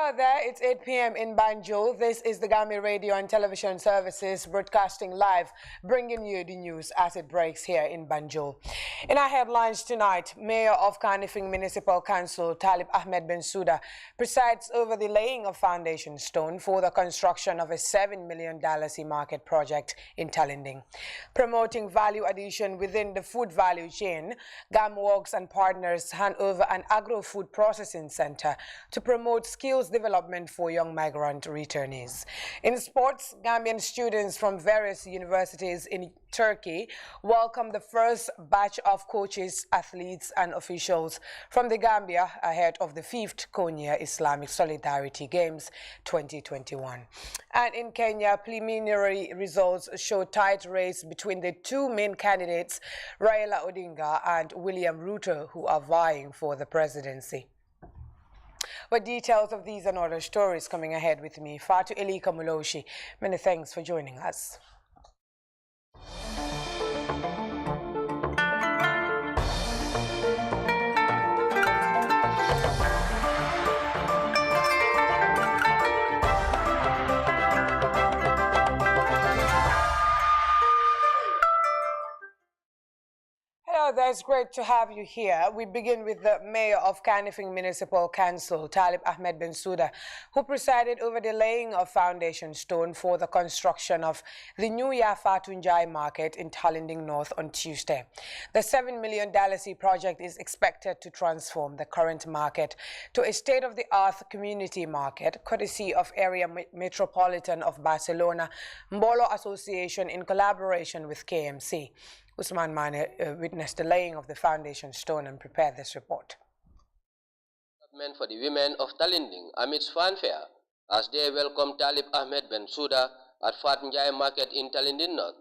Hello there, it's 8 p.m. in Banjul. This is the Gambia Radio and Television Services broadcasting live, bringing you the news as it breaks here in Banjul. In our headlines tonight, Mayor of Kanifing Municipal Council, Talib Ahmed Bensouda, presides over the laying of foundation stone for the construction of a $7 million market project in Talinding. Promoting value addition within the food value chain, GamWorks and partners hand over an agro-food processing center to promote skills development for young migrant returnees. In sports, Gambian students from various universities in Turkey welcome the first batch of coaches, athletes and officials from the Gambia ahead of the 5th Konya Islamic Solidarity Games 2021. And in Kenya, preliminary results show tight race between the two main candidates, Raila Odinga and William Ruto, who are vying for the presidency. With details of these and other stories coming ahead with me, Fatu Elika Muloshi. Many thanks for joining us. Hello, it's great to have you here. We begin with the Mayor of Kanifing Municipal Council, Talib Ahmed Bensouda, who presided over the laying of foundation stone for the construction of the new Yafatunjai market in Talinding North on Tuesday. The $7 million project is expected to transform the current market to a state-of-the-art community market, courtesy of Area Metropolitan of Barcelona, Mbolo Association in collaboration with KMC. Usman Mane witnessed the laying of the foundation stone and prepared this report. For the women of Talinding amidst fanfare as they welcome Talib Ahmed Bensouda at Fatunjai Market in Talinding North.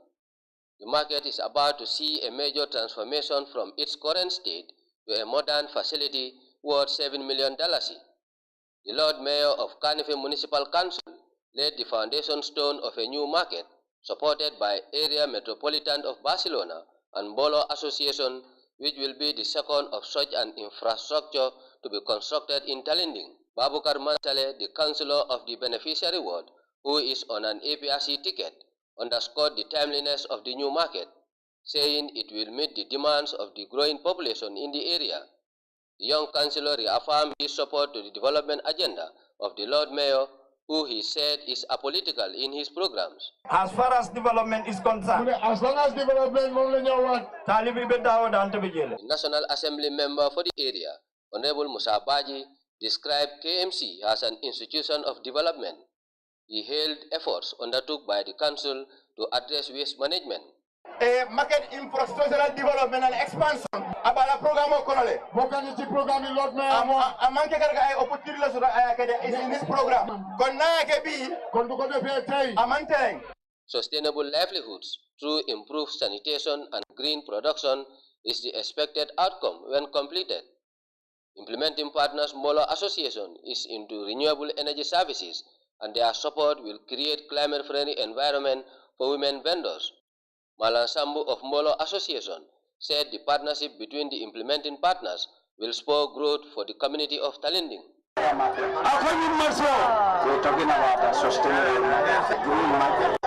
The market is about to see a major transformation from its current state to a modern facility worth $7 million. The Lord Mayor of Kanifing Municipal Council laid the foundation stone of a new market supported by Area Metropolitan of Barcelona and Mbolo Association, which will be the second of such an infrastructure to be constructed in Talinding. Babukar Mansale, the councillor of the beneficiary ward, who is on an APRC ticket, underscored the timeliness of the new market, saying it will meet the demands of the growing population in the area. The young councillor reaffirmed his support to the development agenda of the Lord Mayor, who he said is apolitical in his programs. As far as development is concerned, as long as development, the National Assembly member for the area, Honorable Musa Baji, described KMC as an institution of development. He hailed efforts undertook by the council to address waste management. Market infrastructural development and expansion. Abala program okonole. Bokaniti program in Lord Mayor. Amanke karga ay opportunity is in this program. Konna ke bi. Kondu kondu fe Amanteng. Sustainable livelihoods through improved sanitation and green production is the expected outcome when completed. Implementing partners Mbolo Association is into renewable energy services, and their support will create climate-friendly environment for women vendors. Malan Sambu of Mbolo Association said the partnership between the implementing partners will spur growth for the community of Talinding. We're talking about a sustainable green market.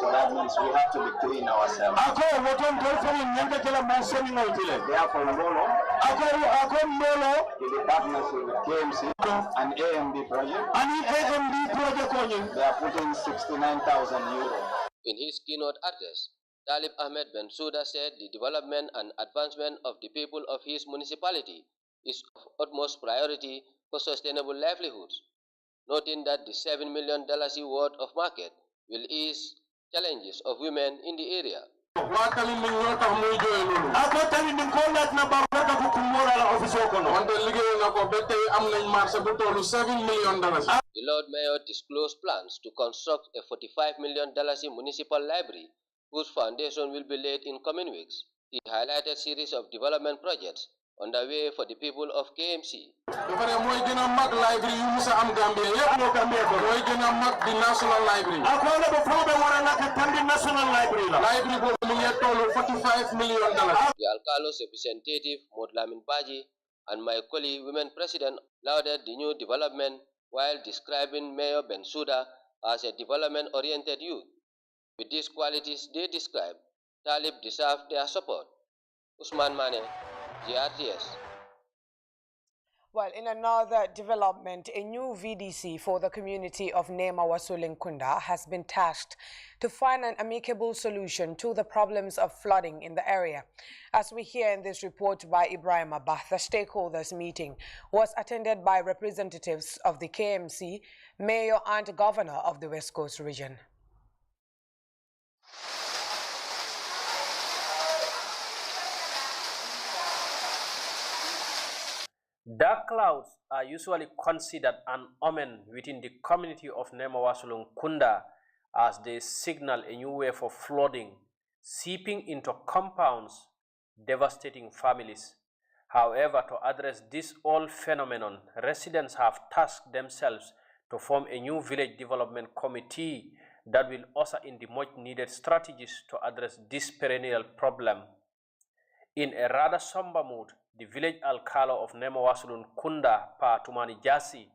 So that means we have to be clean ourselves. Therefore, Mbolo, in the partnership with KMC and AMD project, they are putting 69,000 euros. In his keynote address, Talib Ahmed Bensouda said the development and advancement of the people of his municipality is of utmost priority for sustainable livelihoods, noting that the $7 million worth of market will ease challenges of women in the area. The Lord Mayor disclosed plans to construct a $45 million municipal library whose foundation will be laid in coming weeks. He highlighted a series of development projects underway for the people of KMC. The National Library. The Alcalos representative, Modlamin Baji, and my colleague, Women President, lauded the new development while describing Mayor Bensouda as a development-oriented youth. With these qualities they described, Talib deserved their support. Usman Mane, GRTS. Well, in another development, a new VDC for the community of Nema Wasulin Kunda has been tasked to find an amicable solution to the problems of flooding in the area. As we hear in this report by Ibrahim Abah, the stakeholders meeting was attended by representatives of the KMC, Mayor and Governor of the West Coast region. Dark clouds are usually considered an omen within the community of Nema Wasulun Kunda as they signal a new wave of flooding, seeping into compounds, devastating families. However, to address this old phenomenon, residents have tasked themselves to form a new village development committee that will usher in the much needed strategies to address this perennial problem. In a rather somber mood, the village alcalo of Nema Wasulun Kunda, Pa Tumani Jasi,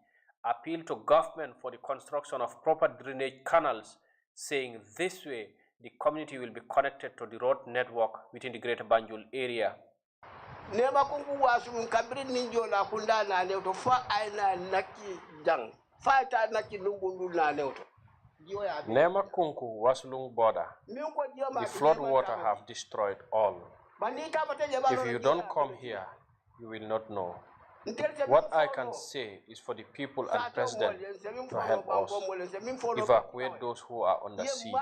appealed to government for the construction of proper drainage canals, saying this way the community will be connected to the road network within the Greater Banjul area. Nema kungu Wasulun kabri ninjo la kunda na leuto fa aina naki jang fa ta naki lungundu na leuto. Nema Kunku Wasulun border, the flood water have destroyed all. If you don't come here, you will not know. What I can say is for the people and president to help us evacuate those who are under siege.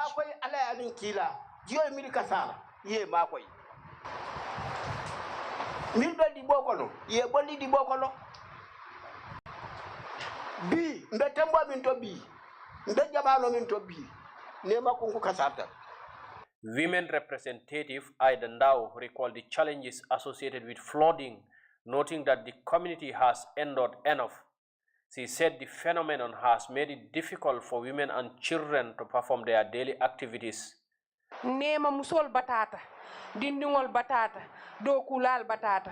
Women representative Aida Ndao recalled the challenges associated with flooding, noting that the community has endured enough. She said the phenomenon has made it difficult for women and children to perform their daily activities. Nema musol batata, dindingol batata, dokulal batata.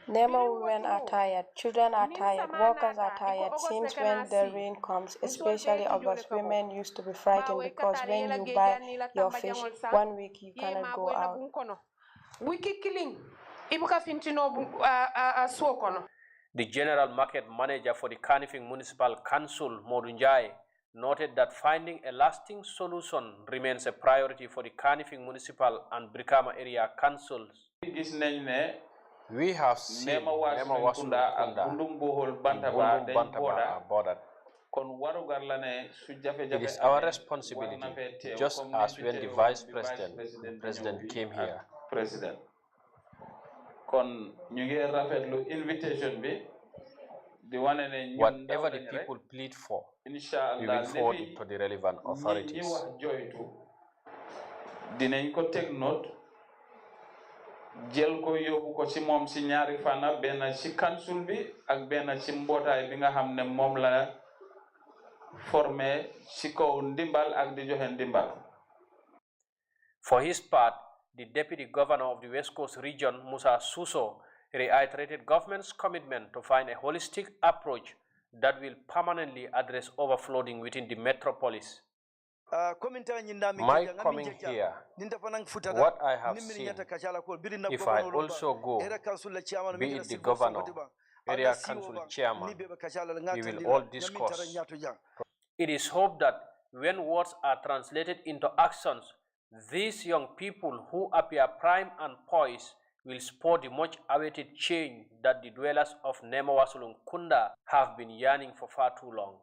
Nema women are tired, children are tired, workers are tired. Since when the rain comes, especially August, women used to be frightened because when you buy your fish, 1 week you cannot go out. The general market manager for the Kanifing Municipal Council, Modunjai, noted that finding a lasting solution remains a priority for the Kanifing Municipal and Brikama area councils. We have seen Nema Wasulun Kunda and Bundung Bantaba are bordered. It is our responsibility, just as when the Vice President came here. Whatever the people plead for, we will forward it to the relevant authorities. Jel ko yobu ko ci mom ci ñaari fana ben ci council bi ak ben ci mbotay bi nga xamne mom la formé ci ko ndimbal ak di joxe ndimbal. For his part, the Deputy Governor of the West Coast region, Musa Suso, reiterated government's commitment to find a holistic approach that will permanently address overflowing within the metropolis. My coming here, what I have seen, if I also go, be it the governor, area council chairman, we will all discuss. It is hoped that when words are translated into actions, these young people who appear prime and poised will spur the much awaited change that the dwellers of Nema Wasulun Kunda have been yearning for far too long.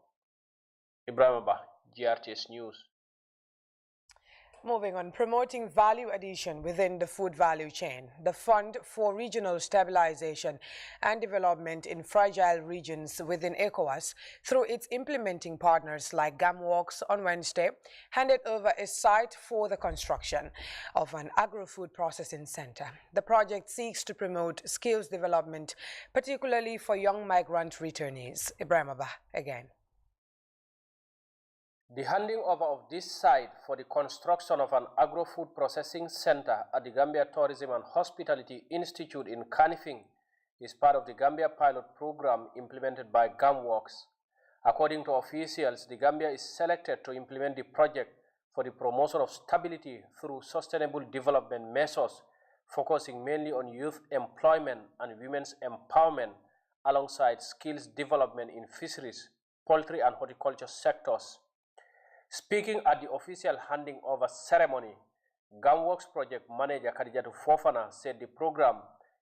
Ibrahim Abah, GRTS News. Moving on, promoting value addition within the food value chain. The Fund for Regional Stabilization and Development in Fragile Regions within ECOWAS, through its implementing partners like GAMWORKS on Wednesday, handed over a site for the construction of an agro-food processing center. The project seeks to promote skills development, particularly for young migrant returnees. Ibrahim Abah again. The handing over of this site for the construction of an agro-food processing center at the Gambia Tourism and Hospitality Institute in Kanifing is part of the Gambia pilot program implemented by GAMWorks. According to officials, the Gambia is selected to implement the project for the promotion of stability through sustainable development measures, focusing mainly on youth employment and women's empowerment, alongside skills development in fisheries, poultry and horticulture sectors. Speaking at the official handing over ceremony, GAMWorks project manager Khadijatu Fofana said the program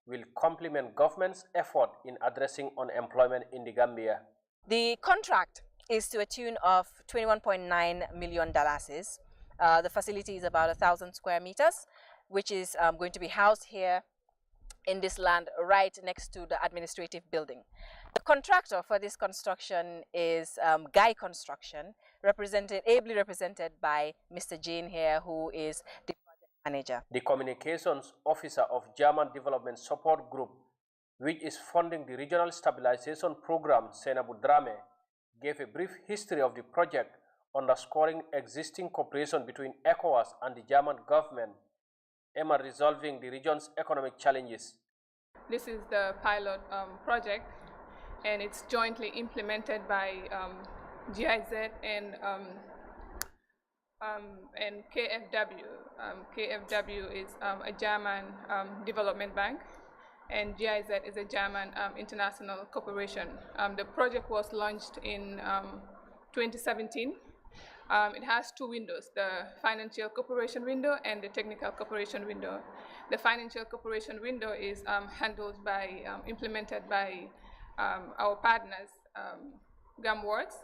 will complement government's effort in addressing unemployment in the Gambia. The contract is to a tune of $21.9 million. The facility is about 1,000 square meters, which is going to be housed here in this land right next to the administrative building. The contractor for this construction is Guy Construction, ably represented by Mr. Jane here, who is the project manager. The communications officer of German Development Support Group, which is funding the Regional Stabilization Program, Senabu Drame, gave a brief history of the project, underscoring existing cooperation between ECOWAS and the German government, aimed at resolving the region's economic challenges. This is the pilot project, and it's jointly implemented by GIZ and KfW. KfW is a German development bank, and GIZ is a German international corporation. The project was launched in 2017. It has two windows, the financial cooperation window and the technical cooperation window. The financial cooperation window is handled by, implemented by our partners, GAMWorks,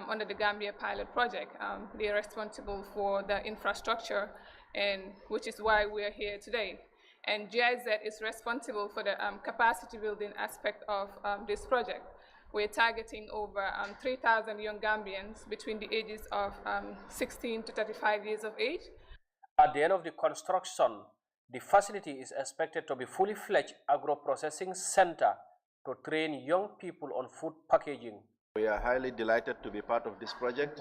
under the Gambia pilot project. They are responsible for the infrastructure, and which is why we are here today. And GIZ is responsible for the capacity building aspect of this project. We're targeting over 3,000 young Gambians between the ages of 16 to 35 years of age. At the end of the construction, the facility is expected to be fully fledged agro-processing center to train young people on food packaging. We are highly delighted to be part of this project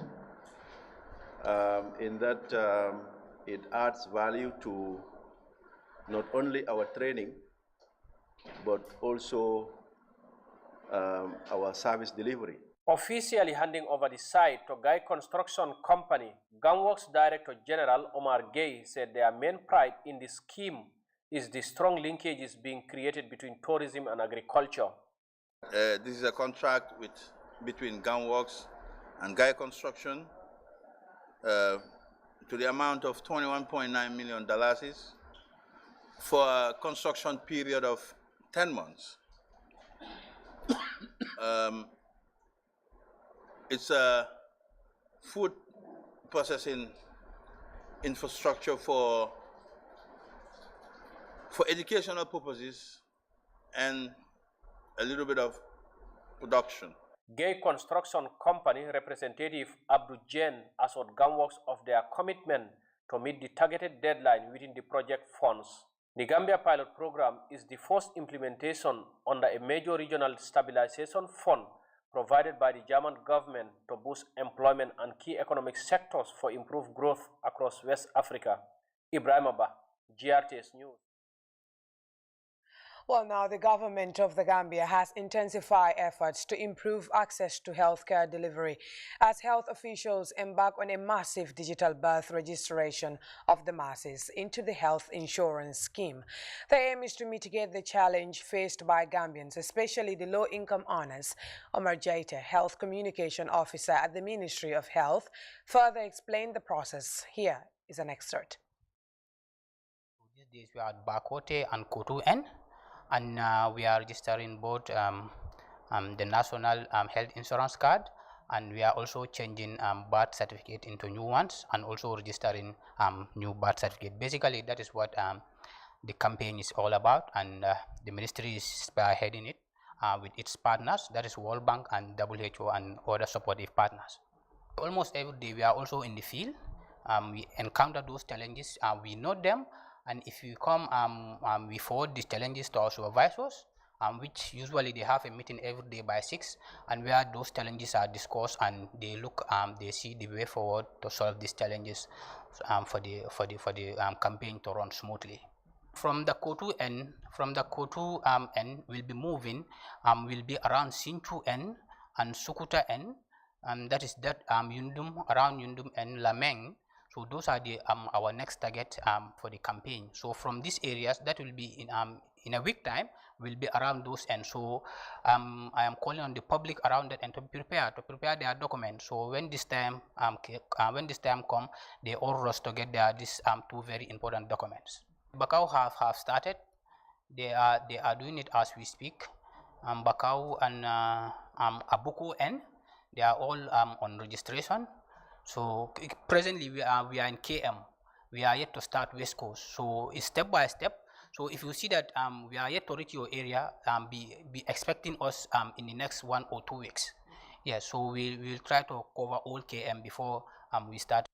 in that it adds value to not only our training, but also our service delivery. Officially handing over the site to Guy Construction Company, GAMWorks Director General Omar Gay said their main pride in the scheme is the strong linkages being created between tourism and agriculture. This is a contract between GAMWorks and Guy Construction to the amount of $21.9 million for a construction period of 10 months. It's a food processing infrastructure for educational purposes and a little bit of production. Gay Construction Company representative Abdul Jain assured GAMWorks of their commitment to meet the targeted deadline within the project funds. The Gambia pilot program is the first implementation under a major regional stabilization fund provided by the German government to boost employment and key economic sectors for improved growth across West Africa. Ibrahim Abba, GRTS News. Well, now the government of the Gambia has intensified efforts to improve access to healthcare delivery as health officials embark on a massive digital birth registration of the masses into the health insurance scheme. The aim is to mitigate the challenge faced by Gambians, especially the low-income earners. Omar Jaita, Health Communication Officer at the Ministry of Health, further explained the process. Here is an excerpt. These days we are at Bakote and Kotu-N. And we are registering both the national health insurance card, and we are also changing birth certificate into new ones, and also registering new birth certificate. Basically, that is what the campaign is all about, and the ministry is spearheading it with its partners, that is World Bank and WHO and other supportive partners. Almost every day we are also in the field. We encounter those challenges, we know them. And if we come, we forward these challenges to our supervisors, which usually they have a meeting every day by 6, and where those challenges are discussed, and they look, they see the way forward to solve these challenges for the campaign to run smoothly. From the Kotu end, end, we'll be moving, will be around Sinchu end and Sukuta end, that is Yundum, around Yundum and Lameng. So those are the our next target for the campaign. So from these areas, that will be in a week time, will be around those ends. So I am calling on the public around that and to prepare their documents. So when this time come, they all rush to get these two very important documents. Bakau have started. They are doing it as we speak. Bakau and Abuku N, they are all on registration. So presently we are in KM. We are yet to start West Coast. So it's step by step. So if you see that we are yet to reach your area, be expecting us in the next 1 or 2 weeks. Yeah. So we will try to cover all KM before we start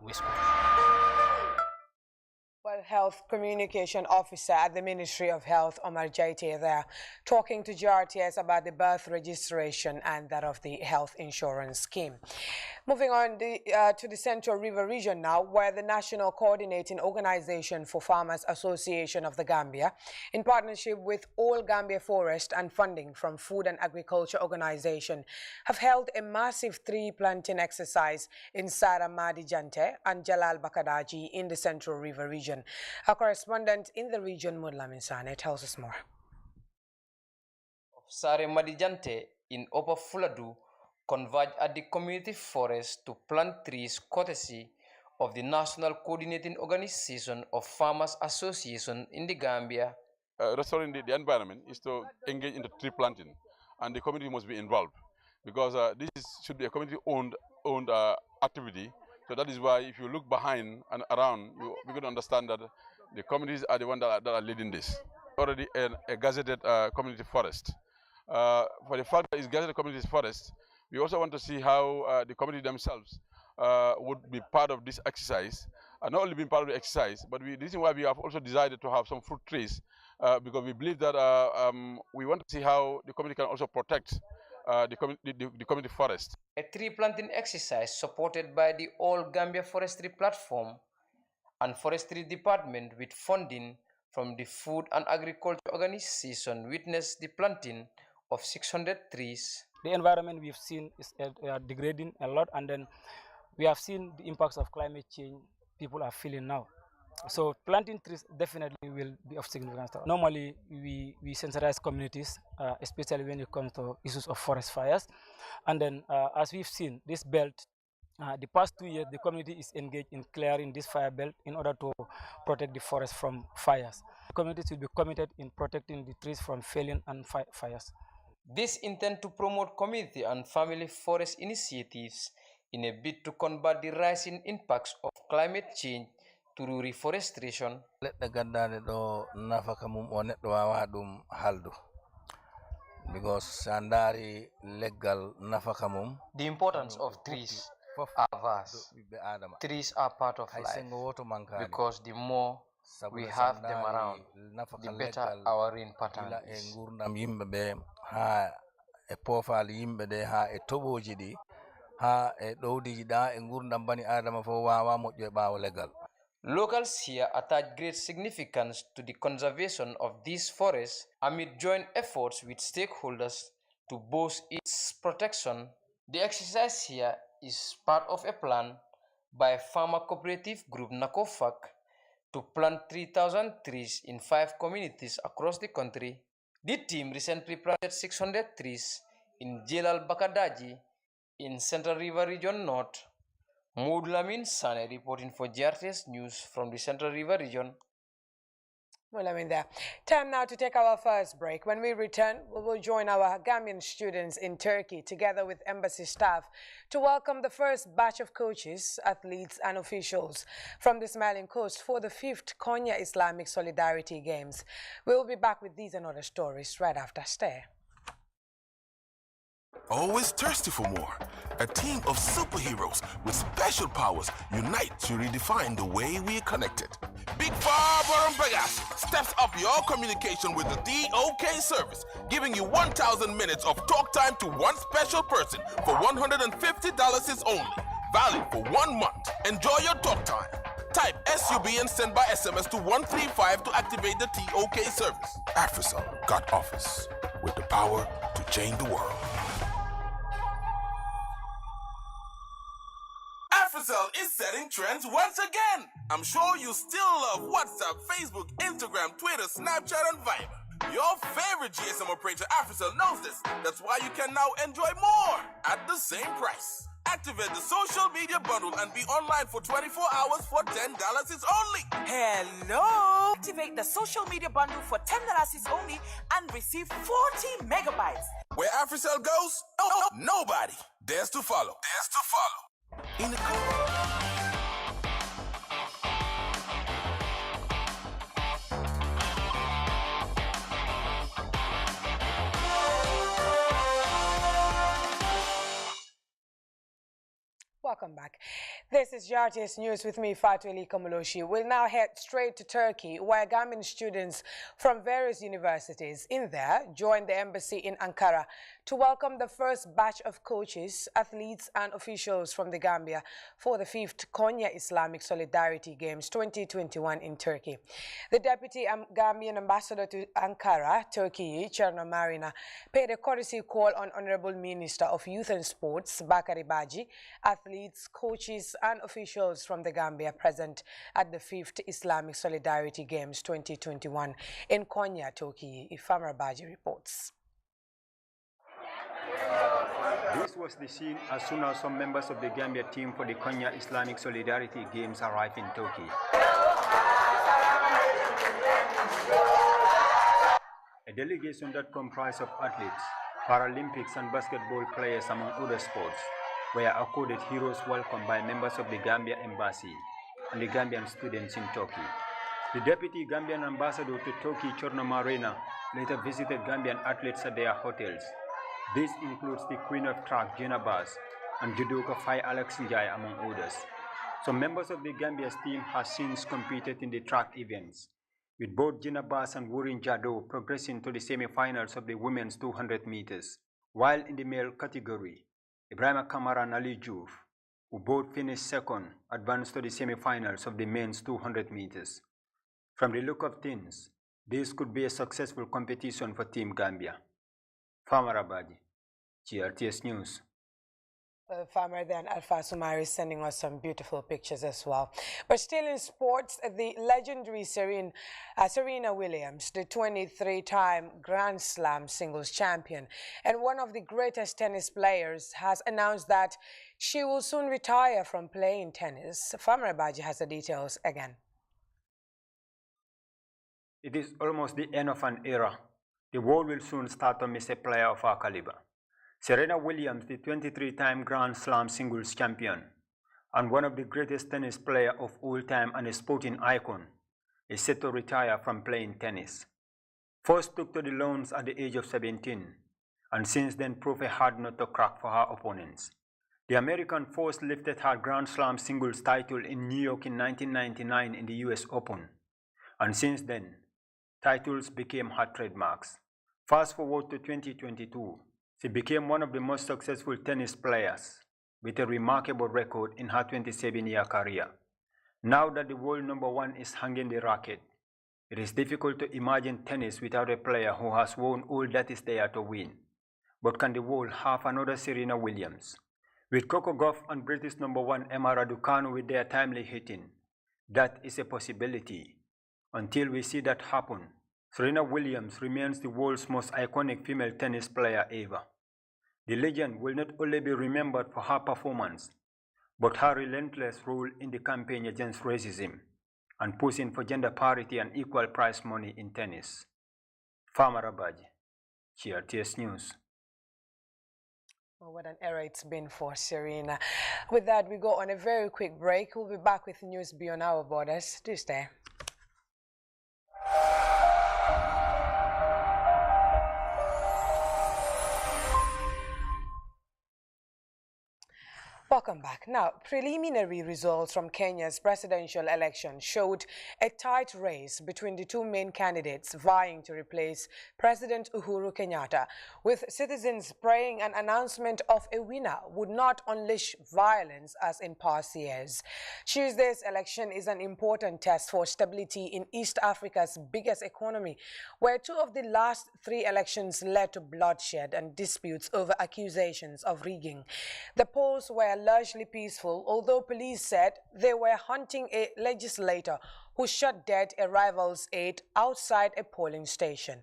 West Coast. Well, Health Communication Officer at the Ministry of Health, Omar Jaite, there, talking to GRTS about the birth registration and that of the health insurance scheme. Moving on to the Central River region now, where the National Coordinating Organization for Farmers Association of the Gambia, in partnership with All Gambia Forest and funding from Food and Agriculture Organization, have held a massive tree planting exercise in Sara Madi Jante and Jalal Bakadaji in the Central River region. Our correspondent in the region, Mudlamin Sane, tells us more. Sare Madijante in Upper Fuladu converge at the community forest to plant trees courtesy of the National Coordinating Organization of Farmers Association in the Gambia. Restoring the environment is to engage in the tree planting, and the community must be involved because should be a community-owned activity. So that is why if you look behind and around, we can understand that the communities are the ones that are leading this. Already a gazetted community forest. For the fact that it's gazetted community forest, we also want to see how the community themselves would be part of this exercise. Not only being part of the exercise, but the reason why we have also decided to have some fruit trees, because we believe that we want to see how the community can also protect the community forest. A tree planting exercise supported by the All Gambia Forestry Platform and Forestry Department with funding from the Food and Agriculture Organization witnessed the planting of 600 trees. The environment we've seen is degrading a lot, and then we have seen the impacts of climate change people are feeling now. So planting trees definitely will be of significance. Normally, we sensitize communities, especially when it comes to issues of forest fires. And then, as we've seen, this belt, the past 2 years, the community is engaged in clearing this fire belt in order to protect the forest from fires. The communities will be committed in protecting the trees from failing and fires. This intends to promote community and family forest initiatives in a bid to combat the rising impacts of climate change through reforestation. Leɗɗe gaddade ɗo nafaka mum o neɗɗo wawa ɗum haldu because sandari leggal nafaka mum. The importance of trees are vast. Trees are part of life because the more we have them around, the better our rain pattern is. Ngurdam yimɓe ɓe ha e pofal yimɓe ɗe ha e toɓoji ɗi ha e ɗowdiji ɗa e ngurdam bani adama fo wawa moƴƴo e ɓawo leggal. Locals here attach great significance to the conservation of these forests amid joint efforts with stakeholders to boost its protection. The exercise here is part of a plan by farmer cooperative group NACOFAC to plant 3,000 trees in 5 communities across the country. The team recently planted 600 trees in Jelal Bakadaji in Central River Region North. Mudlamin Sane reporting for GRTS News from the Central River region. Well, I'm in there. Time now to take our first break. When we return, we will join our Gambian students in Turkey together with embassy staff to welcome the first batch of coaches, athletes and officials from the Smiling Coast for the 5th Konya Islamic Solidarity Games. We will be back with these and other stories right after. Stay. Always thirsty for more. A team of superheroes with special powers unite to redefine the way we are connected. Big Farber Pegas steps up your communication with the DOK service, giving you 1,000 minutes of talk time to one special person for $150 only. Valid for 1 month. Enjoy your talk time. Type SUB and send by SMS to 135 to activate the TOK service. AfriCell got office with the power to change the world. AfriCell is setting trends once again. I'm sure you still love WhatsApp, Facebook, Instagram, Twitter, Snapchat, and Viber. Your favorite GSM operator, AfriCell, knows this. That's why you can now enjoy more at the same price. Activate the social media bundle and be online for 24 hours for $10 is only. Hello! Activate the social media bundle for $10 is only and receive 40 megabytes. Where AfriCell goes, nobody dares to follow. In the Welcome back. This is GRTS News with me, Fatu Ali Kamaloshi. We'll now head straight to Turkey, where Gambian students from various universities in there joined the embassy in Ankara to welcome the first batch of coaches, athletes and officials from the Gambia for the 5th Konya Islamic Solidarity Games 2021 in Turkey. The Deputy Gambian Ambassador to Ankara, Turkey, Cherno Marina, paid a courtesy call on Honorable Minister of Youth and Sports, Bakari Baji, athletes, coaches and officials from the Gambia present at the 5th Islamic Solidarity Games 2021 in Konya, Turkey. Ifamar Baji reports. This was the scene as soon as some members of the Gambia team for the Konya Islamic Solidarity Games arrived in Turkey. A delegation that comprised of athletes, Paralympics and basketball players among other sports were accorded heroes welcome by members of the Gambia Embassy and the Gambian students in Turkey. The Deputy Gambian Ambassador to Turkey, Cherno Marina, later visited Gambian athletes at their hotels. This includes the Queen of Track, Gina Bass, and judoka Fai Alex Njai, among others. Some members of the Gambia's team have since competed in the track events, with both Gina Bass and Wurin Jado progressing to the semi-finals of the women's 200 meters, while in the male category, Ibrahima Kamara and Ali Jouf, who both finished second, advanced to the semi-finals of the men's 200 meters. From the look of things, this could be a successful competition for Team Gambia. Farmer Abadi, GRTS News. Farmer then Alpha Sumari is sending us some beautiful pictures as well. But still in sports, the legendary Serena Williams, the 23-time Grand Slam singles champion and one of the greatest tennis players, has announced that she will soon retire from playing tennis. Farmer Abaji has the details again. It is almost the end of an era. The world will soon start to miss a player of her caliber. Serena Williams, the 23-time Grand Slam singles champion and one of the greatest tennis players of all time and a sporting icon, is set to retire from playing tennis. First took to the lawns at the age of 17, and since then proved a hard nut to crack for her opponents. The American first lifted her Grand Slam singles title in New York in 1999 in the US Open, and since then, titles became her trademarks. Fast forward to 2022, she became one of the most successful tennis players with a remarkable record in her 27-year career. Now that the world #1 is hanging the racket, it is difficult to imagine tennis without a player who has won all that is there to win. But can the world have another Serena Williams? With Coco Gauff and British #1 Emma Raducanu with their timely hitting, that is a possibility. Until we see that happen, Serena Williams remains the world's most iconic female tennis player ever. The legend will not only be remembered for her performance, but her relentless role in the campaign against racism and pushing for gender parity and equal prize money in tennis. Farmer Abaji, GRTS News. Oh, what an era it's been for Serena. With that, we go on a very quick break. We'll be back with news beyond our borders. Do stay. Welcome back. Now, preliminary results from Kenya's presidential election showed a tight race between the two main candidates vying to replace President Uhuru Kenyatta, with citizens praying an announcement of a winner would not unleash violence as in past years. Tuesday's election is an important test for stability in East Africa's biggest economy, where two of the last three elections led to bloodshed and disputes over accusations of rigging. The polls were largely peaceful, although police said they were hunting a legislator who shot dead a rival's aide outside a polling station.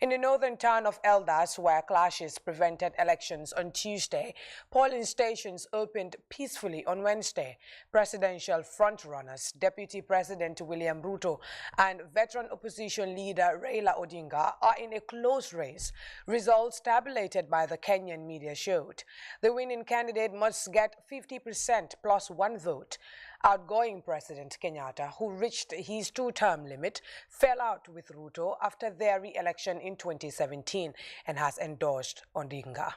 In the northern town of Eldas, where clashes prevented elections on Tuesday, polling stations opened peacefully on Wednesday. Presidential frontrunners, Deputy President William Ruto and veteran opposition leader Raila Odinga are in a close race. Results tabulated by the Kenyan media showed the winning candidate must get 50% plus one vote. Outgoing President Kenyatta, who reached his two-term limit, fell out with Ruto after their re-election in 2017 and has endorsed Odinga.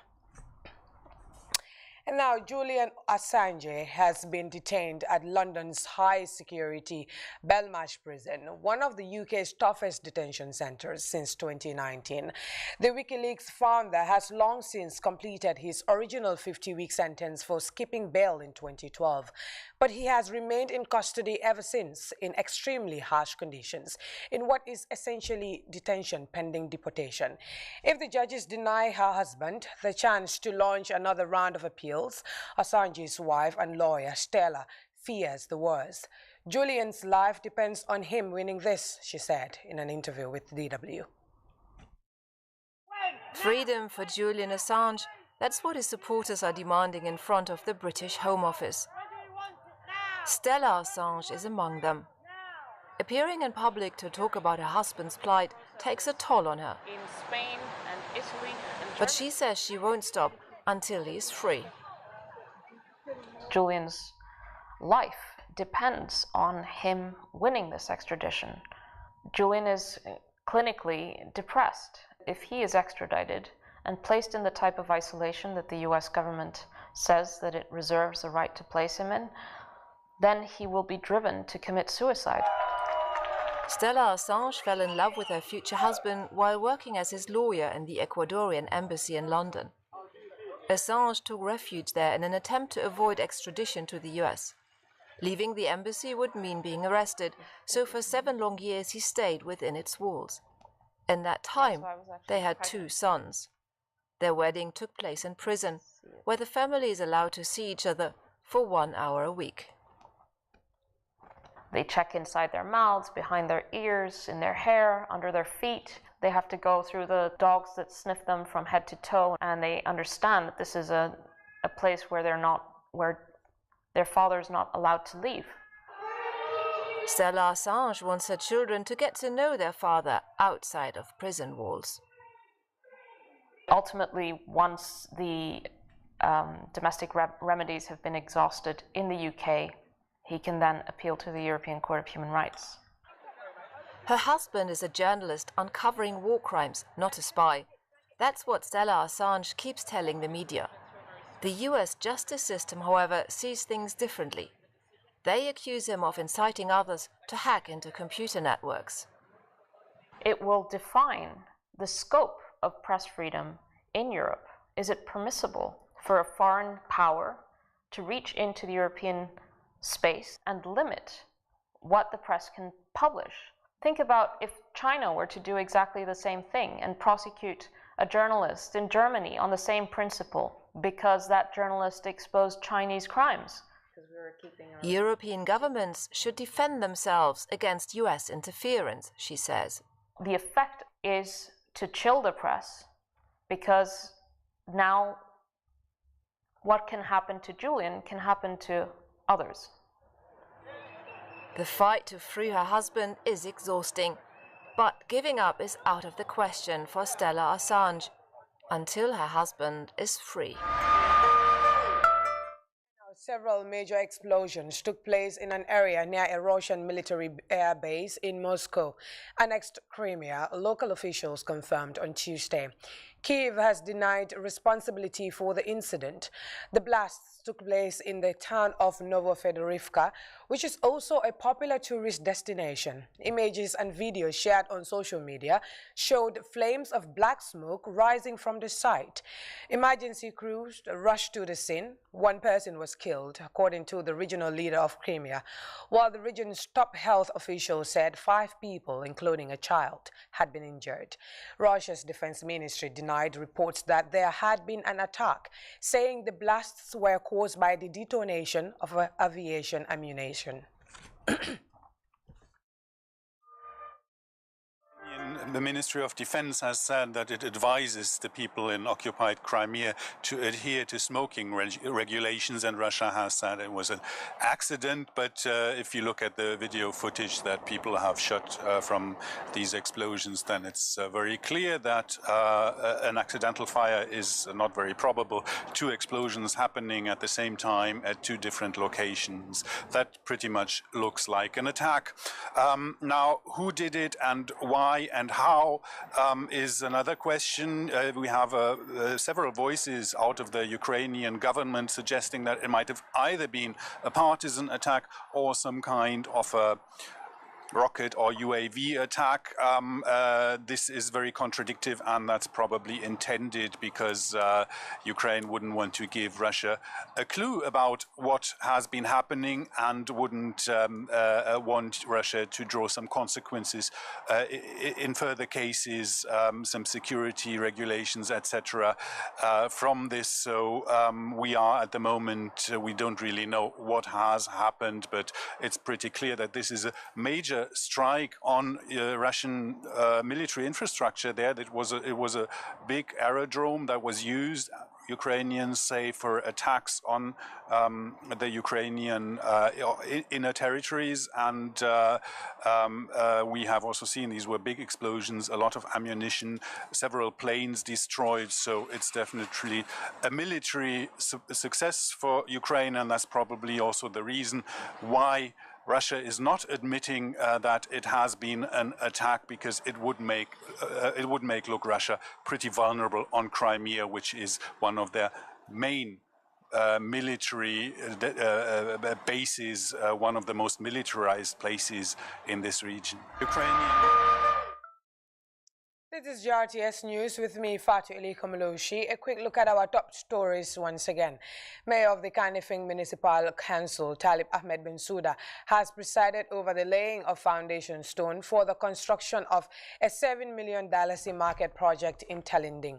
And now Julian Assange has been detained at London's high-security Belmarsh prison, one of the UK's toughest detention centres since 2019. The WikiLeaks founder has long since completed his original 50-week sentence for skipping bail in 2012, but he has remained in custody ever since in extremely harsh conditions, in what is essentially detention pending deportation. If the judges deny her husband the chance to launch another round of appeals, Assange's wife and lawyer Stella fears the worst. Julian's life depends on him winning this, she said in an interview with DW. Freedom for Julian Assange, that's what his supporters are demanding in front of the British Home Office. Stella Assange is among them. Appearing in public to talk about her husband's plight takes a toll on her. In Spain and Italy and but she says she won't stop until he is free. Julian's life depends on him winning this extradition. Julian is clinically depressed. If he is extradited and placed in the type of isolation that the US government says that it reserves the right to place him in, then he will be driven to commit suicide. Stella Assange fell in love with her future husband while working as his lawyer in the Ecuadorian embassy in London. Assange took refuge there in an attempt to avoid extradition to the US. Leaving the embassy would mean being arrested, so for 7 long years he stayed within its walls. In that time, they had 2 sons. Their wedding took place in prison, where the family is allowed to see each other for 1 hour a week. They check inside their mouths, behind their ears, in their hair, under their feet. They have to go through the dogs that sniff them from head to toe, and they understand that this is a place where their father's not allowed to leave. Stella Assange wants her children to get to know their father outside of prison walls. Ultimately, once the domestic remedies have been exhausted in the UK, he can then appeal to the European Court of Human Rights. Her husband is a journalist uncovering war crimes, not a spy. That's what Stella Assange keeps telling the media. The US justice system, however, sees things differently. They accuse him of inciting others to hack into computer networks. It will define the scope of press freedom in Europe. Is it permissible for a foreign power to reach into the European space and limit what the press can publish? Think about if China were to do exactly the same thing and prosecute a journalist in Germany on the same principle because that journalist exposed Chinese crimes. European governments should defend themselves against US interference, she says. The effect is to chill the press, because now what can happen to Julian can happen to others. The fight to free her husband is exhausting, but giving up is out of the question for Stella Assange until her husband is free. Several major explosions took place in an area near a Russian military air base in Moscow, annexed Crimea, local officials confirmed on Tuesday. Kyiv has denied responsibility for the incident. The blasts took place in the town of Novofedorivka, which is also a popular tourist destination. Images and videos shared on social media showed flames of black smoke rising from the site. Emergency crews rushed to the scene. One person was killed, according to the regional leader of Crimea, while the region's top health officials said 5 people, including a child, had been injured. Russia's defense ministry denied reports that there had been an attack, saying the blasts were caused by the detonation of aviation ammunition. The Ministry of Defense has said that it advises the people in occupied Crimea to adhere to smoking regulations, and Russia has said it was an accident. But if you look at the video footage that people have shot from these explosions, then it's very clear that an accidental fire is not very probable. 2 explosions happening at the same time at 2 different locations. That pretty much looks like an attack. Now, who did it and why and how is another question. We have several voices out of the Ukrainian government suggesting that it might have either been a partisan attack or some kind of a rocket or UAV attack. This is very contradictory, and that's probably intended because Ukraine wouldn't want to give Russia a clue about what has been happening and wouldn't want Russia to draw some consequences in further cases, some security regulations, etc. From this. So we are at the moment, we don't really know what has happened, but it's pretty clear that this is a major strike on Russian military infrastructure there. It was a big aerodrome that was used, Ukrainians say, for attacks on the Ukrainian inner territories, and we have also seen these were big explosions, a lot of ammunition, several planes destroyed. So it's definitely a military success for Ukraine, and that's probably also the reason why Russia is not admitting that it has been an attack, because it would make look Russia pretty vulnerable on Crimea, which is one of their main military bases, one of the most militarized places in this region. This is GRTS News with me, Fatu Eli Komoloshi. A quick look at our top stories once again. Mayor of the Kanifing Municipal Council, Talib Ahmed Bensouda, has presided over the laying of foundation stone for the construction of a $7 million market project in Talinding.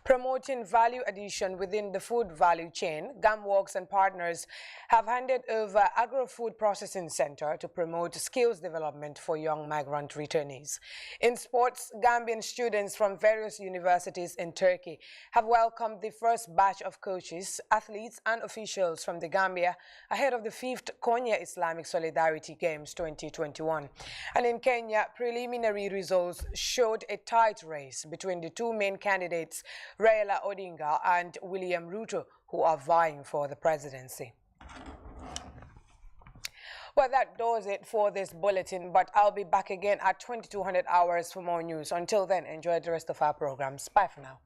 Promoting value addition within the food value chain, GAMWorks and partners have handed over Agro-Food Processing Center to promote skills development for young migrant returnees. In sports, Gambian students from various universities in Turkey have welcomed the first batch of coaches, athletes and officials from the Gambia ahead of the 5th Konya Islamic Solidarity Games 2021. And in Kenya, preliminary results showed a tight race between the 2 main candidates, Raila Odinga and William Ruto, who are vying for the presidency. Well, that does it for this bulletin, but I'll be back again at 2200 hours for more news. Until then, enjoy the rest of our programs. Bye for now.